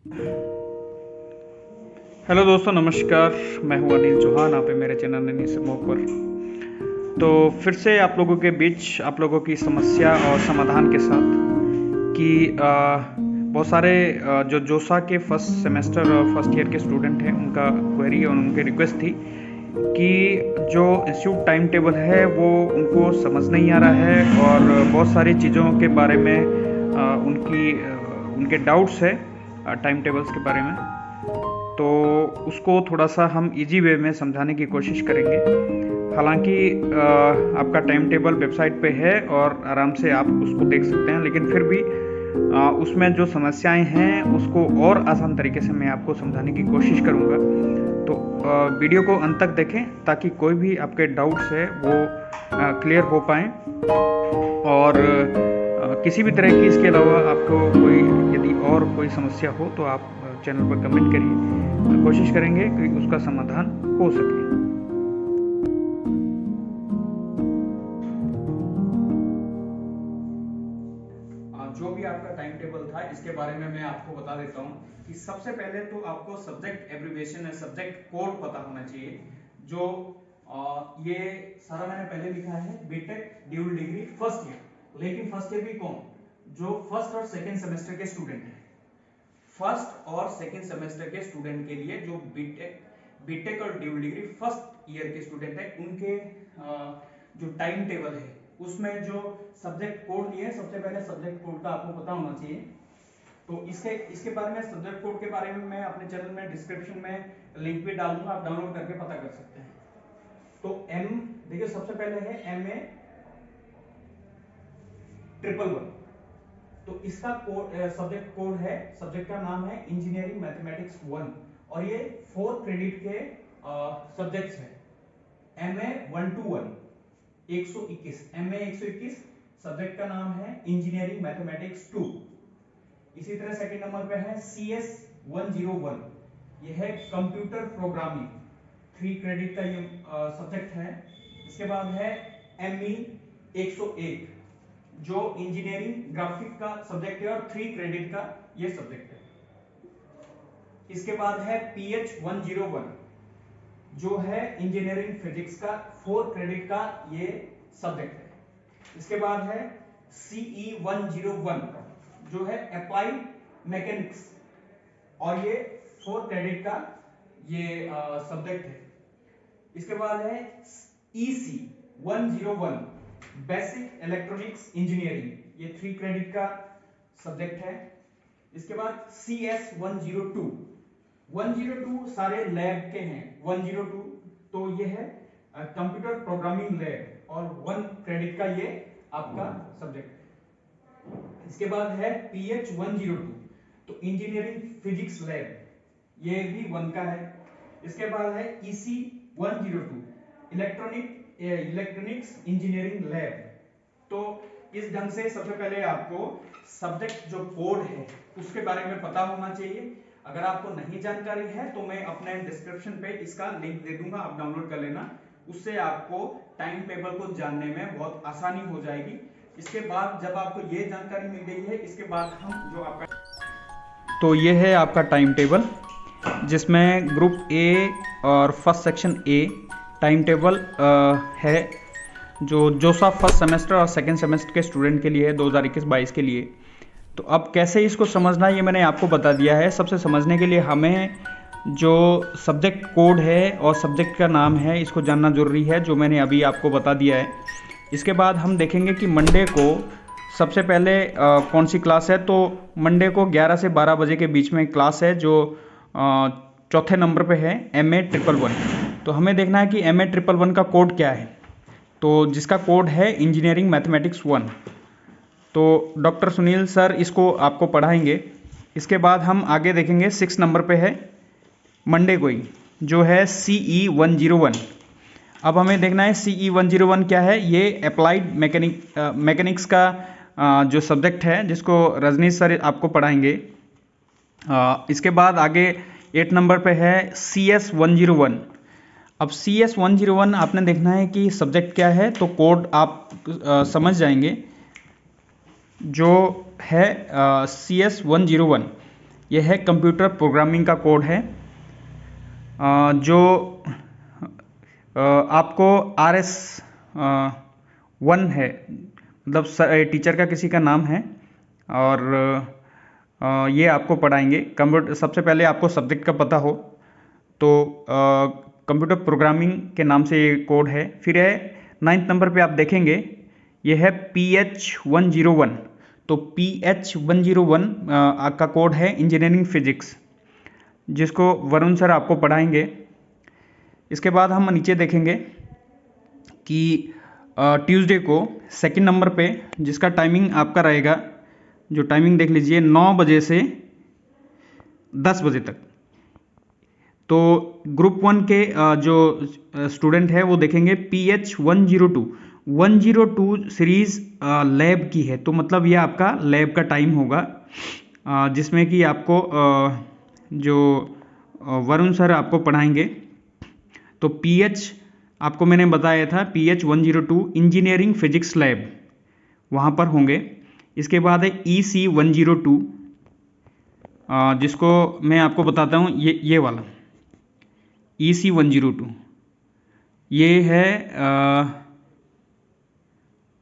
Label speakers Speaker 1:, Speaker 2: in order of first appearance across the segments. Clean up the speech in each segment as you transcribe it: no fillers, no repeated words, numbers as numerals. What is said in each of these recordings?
Speaker 1: Hello दोस्तों, नमस्कार। मैं हूं अनिल चौहान, आप हैं मेरे चैनल अनिल समूह पर। तो फिर से आप लोगों के बीच आप लोगों की समस्या और समाधान के साथ कि बहुत सारे जो जोसा के फर्स्ट सेमेस्टर और फर्स्ट ईयर के स्टूडेंट हैं, उनका क्वेरी और उनकी रिक्वेस्ट थी कि जो इंस्टीट्यूट टाइम टेबल है वो उनको समझ नहीं आ रहा है और बहुत सारी चीज़ों के बारे में उनके डाउट्स है टाइम टेबल्स के बारे में। तो उसको थोड़ा सा हम इजी वे में समझाने की कोशिश करेंगे। हालांकि आपका टाइम टेबल वेबसाइट पे है और आराम से आप उसको देख सकते हैं, लेकिन फिर भी उसमें जो समस्याएं हैं उसको और आसान तरीके से मैं आपको समझाने की कोशिश करूंगा। तो वीडियो को अंत तक देखें ताकि कोई भी आपके डाउट्स है वो क्लियर हो पाएँ। और किसी भी तरह की इसके अलावा आपको कोई यदि और कोई समस्या हो तो आप चैनल पर कमेंट करिए, कोशिश करेंगे कि उसका समाधान हो सके। जो भी आपका टाइम टेबल था इसके बारे में मैं आपको बता देता हूँ कि सबसे पहले तो आपको सब्जेक्ट एब्रिविएशन या सब्जेक्ट कोड पता होना चाहिए। जो ये सारा मैंने पहले लिखा है BTech dual degree first year, लेकिन फर्स्ट ईयर भी कौन, जो फर्स्ट और सेकेंड सेमेस्टर के स्टूडेंट हैं। फर्स्ट और सेकेंड सेमेस्टर के स्टूडेंट के लिए जो बीटेक और ड्यूल डिग्री फर्स्ट ईयर के स्टूडेंट है, उनके जो टाइम टेबल है उसमें जो सब्जेक्ट कोड दिए, सबसे पहले सब्जेक्ट कोड का आपको पता होना चाहिए। तो इसके बारे में, सब्जेक्ट कोड के बारे में मैं अपने चैनल में डिस्क्रिप्शन में लिंक भी डाल दूंगा, आप डाउनलोड करके पता कर सकते हैं। तो एम देखिए, सबसे पहले है MA 111। तो इसका कोड, सब्जेक्ट कोड है, सब्जेक्ट का नाम है इंजीनियरिंग मैथमेटिक्स 1 और ये 4 क्रेडिट के सब्जेक्ट्स है। MA 121 121, MA 121, सब्जेक्ट का नाम है इंजीनियरिंग मैथमेटिक्स 2। इसी तरह सेकंड नंबर पे है CS 101, यह है कंप्यूटर प्रोग्रामिंग, 3 क्रेडिट का ये सब्जेक्ट है। इसके बाद है ME 101, जो इंजीनियरिंग ग्राफिक का सब्जेक्ट है और 3 क्रेडिट का ये सब्जेक्ट है। इसके बाद है PH 101, जो है इंजीनियरिंग फिजिक्स का 4 क्रेडिट का ये सब्जेक्ट है। इसके बाद है CE 101, जो है अप्लाइड मैकेनिक्स और ये 4 क्रेडिट का ये सब्जेक्ट है। इसके बाद है EC 101, बेसिक इलेक्ट्रॉनिक्स इंजीनियरिंग, ये 3 क्रेडिट का सब्जेक्ट है। इसके बाद CS 102 सारे लैब के हैं। 102 तो ये है कंप्यूटर प्रोग्रामिंग लैब और 1 क्रेडिट का ये आपका सब्जेक्ट है। इसके बाद है PH 102, तो इंजीनियरिंग फिजिक्स लैब, ये भी 1 का है। इसके बाद है EC 102, इलेक्ट्रॉनिक्स इंजीनियरिंग लैब। तो इस ढंग से सबसे पहले आपको सब्जेक्ट जो कोड है उसके बारे में पता होना चाहिए। अगर आपको नहीं जानकारी है तो मैं अपने डिस्क्रिप्शन पे इसका लिंक दे दूंगा, आप डाउनलोड कर लेना। उससे आपको टाइम टेबल को जानने में बहुत आसानी हो जाएगी। इसके बाद जब आपको ये जानकारी मिल गई है, इसके बाद हम जो आपका, तो ये है आपका टाइम टेबल, जिसमें ग्रुप ए और first section A time table है, जो जोसा फर्स्ट सेमेस्टर और सेकेंड सेमेस्टर के स्टूडेंट के लिए है 2021-22 के लिए। तो अब कैसे इसको समझना है ये मैंने आपको बता दिया है। सबसे समझने के लिए हमें जो सब्जेक्ट कोड है और सब्जेक्ट का नाम है इसको जानना ज़रूरी है, जो मैंने अभी आपको बता दिया है। इसके बाद हम देखेंगे कि मंडे को सबसे पहले कौन सी क्लास है। तो मंडे को 11 से 12 बजे के बीच में क्लास है, जो चौथे नंबर पे है, MA 111। तो हमें देखना है कि MA 111 का कोड क्या है, तो जिसका कोड है इंजीनियरिंग मैथमेटिक्स 1। तो डॉक्टर सुनील सर इसको आपको पढ़ाएंगे। इसके बाद हम आगे देखेंगे 6 नंबर पे है मंडे को ही, जो है CE 101। अब हमें देखना है CE 101 क्या है। ये अप्लाइड मैकेनिक्स का जो सब्जेक्ट है, जिसको रजनीश सर आपको पढ़ाएंगे। इसके बाद आगे 8 नंबर पे है CS 101। अब CS 101 आपने देखना है कि सब्जेक्ट क्या है, तो कोड आप समझ जाएंगे, जो है CS 101। यह है कंप्यूटर प्रोग्रामिंग का कोड है, जो आपको RS1 है, मतलब टीचर का किसी का नाम है, और ये आपको पढ़ाएंगे। कंप्यूटर सबसे पहले आपको सब्जेक्ट का पता हो तो कंप्यूटर प्रोग्रामिंग के नाम से ये कोड है। फिर है 9th नंबर पे आप देखेंगे, ये है PH101। तो PH101 का कोड है इंजीनियरिंग फिजिक्स, जिसको वरुण सर आपको पढ़ाएंगे। इसके बाद हम नीचे देखेंगे कि ट्यूसडे को 2nd नंबर पे जिसका टाइमिंग आपका रहेगा, जो टाइमिंग देख लीजिए 9 बजे से 10 बजे तक। तो ग्रुप 1 के जो स्टूडेंट है वो देखेंगे PH102 सीरीज लैब की है। तो मतलब ये आपका लैब का टाइम होगा, जिसमें कि आपको जो वरुण सर आपको पढ़ाएंगे। तो PH आपको मैंने बताया था, PH102 इंजीनियरिंग फिजिक्स लैब, वहाँ पर होंगे। इसके बाद है EC102, जिसको मैं आपको बताता हूँ, ये वाला EC102 ये है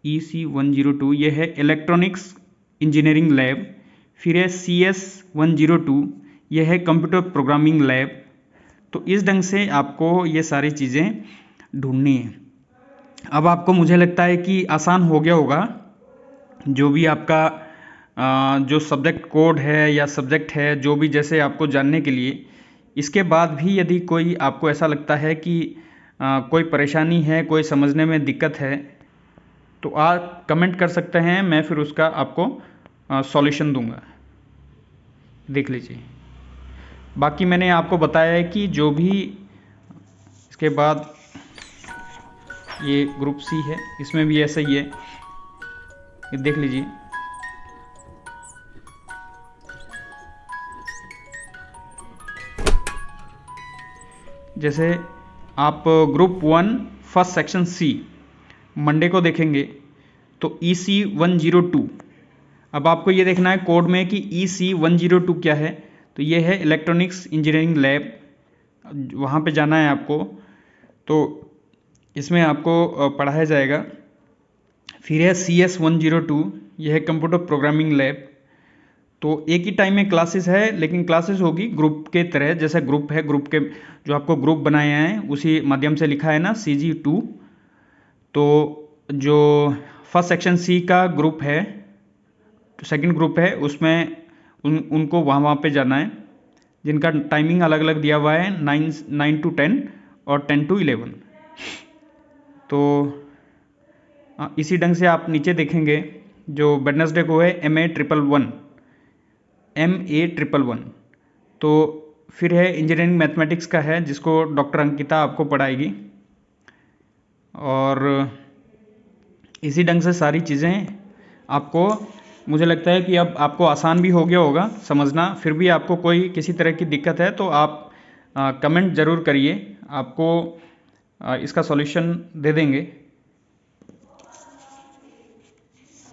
Speaker 1: EC102 ये है इलेक्ट्रॉनिक्स इंजीनियरिंग लैब। फिर है CS102 ये है कंप्यूटर प्रोग्रामिंग लैब। तो इस ढंग से आपको ये सारी चीज़ें ढूंढनी है। अब आपको मुझे लगता है कि आसान हो गया होगा, जो भी आपका जो सब्जेक्ट कोड है या सब्जेक्ट है, जो भी जैसे आपको जानने के लिए। इसके बाद भी यदि कोई आपको ऐसा लगता है कि कोई परेशानी है, कोई समझने में दिक्कत है, तो आप कमेंट कर सकते हैं, मैं फिर उसका आपको सॉल्यूशन दूंगा। देख लीजिए, बाकी मैंने आपको बताया है कि जो भी इसके बाद ये ग्रुप C है, इसमें भी ऐसा ही है, ये देख लीजिए। जैसे आप group 1 first section C Monday को देखेंगे तो EC102। अब आपको ये देखना है कोड में कि EC102 क्या है। तो ये है इलेक्ट्रॉनिक्स इंजीनियरिंग लैब, वहाँ पे जाना है आपको। तो इसमें आपको पढ़ाया जाएगा। फिर है CS102 यह है कंप्यूटर प्रोग्रामिंग लैब। तो एक ही टाइम में क्लासेस है, लेकिन क्लासेस होगी ग्रुप के तरह, जैसे ग्रुप है, ग्रुप के जो आपको ग्रुप बनाए हैं उसी माध्यम से लिखा है ना, CG2। तो जो फर्स्ट सेक्शन C का ग्रुप है, सेकंड ग्रुप है, उसमें उनको वहाँ पे जाना है, जिनका टाइमिंग अलग अलग दिया हुआ है, 9 to 10 और 10 to 11। तो इसी ढंग से आप नीचे देखेंगे, जो वेडनेसडे को है MA111। तो फिर है इंजीनियरिंग मैथमेटिक्स का है, जिसको डॉक्टर अंकिता आपको पढ़ाएगी। और इसी ढंग से सारी चीज़ें आपको, मुझे लगता है कि अब आपको आसान भी हो गया होगा समझना। फिर भी आपको कोई किसी तरह की दिक्कत है तो आप कमेंट ज़रूर करिए, आपको इसका सॉल्यूशन दे देंगे।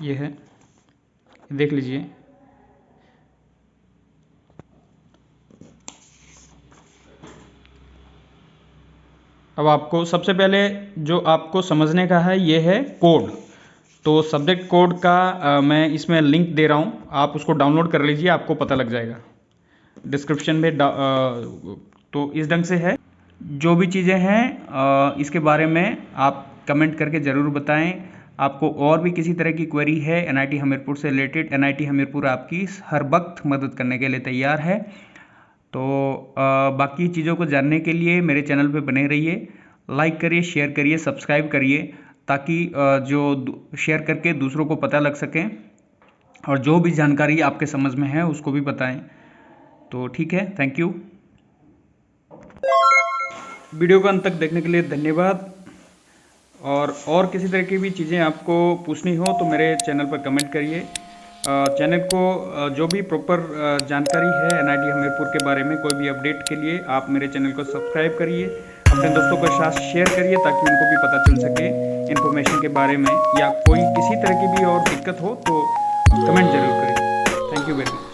Speaker 1: ये है, देख लीजिए। अब आपको सबसे पहले जो आपको समझने का है, ये है कोड। तो सब्जेक्ट कोड का मैं इसमें लिंक दे रहा हूँ, आप उसको डाउनलोड कर लीजिए, आपको पता लग जाएगा डिस्क्रिप्शन में। तो इस ढंग से है, जो भी चीज़ें हैं इसके बारे में आप कमेंट करके ज़रूर बताएं। आपको और भी किसी तरह की क्वेरी है NIT हमीरपुर से रिलेटेड, NIT हमीरपुर आपकी हर वक्त मदद करने के लिए तैयार है। तो बाकी चीज़ों को जानने के लिए मेरे चैनल पे बने रहिए, लाइक करिए, शेयर करिए, सब्सक्राइब करिए, ताकि जो शेयर करके दूसरों को पता लग सके, और जो भी जानकारी आपके समझ में है उसको भी बताएं। तो ठीक है, थैंक यू। वीडियो को अंत तक देखने के लिए धन्यवाद। और किसी तरह की भी चीज़ें आपको पूछनी हो तो मेरे चैनल पर कमेंट करिए। चैनल को जो भी प्रॉपर जानकारी है NIT हमीरपुर के बारे में, कोई भी अपडेट के लिए आप मेरे चैनल को सब्सक्राइब करिए, अपने दोस्तों के साथ शेयर करिए, ताकि उनको भी पता चल सके इन्फॉर्मेशन के बारे में। या कोई किसी तरह की भी और दिक्कत हो तो कमेंट जरूर करिए। Thank you very much.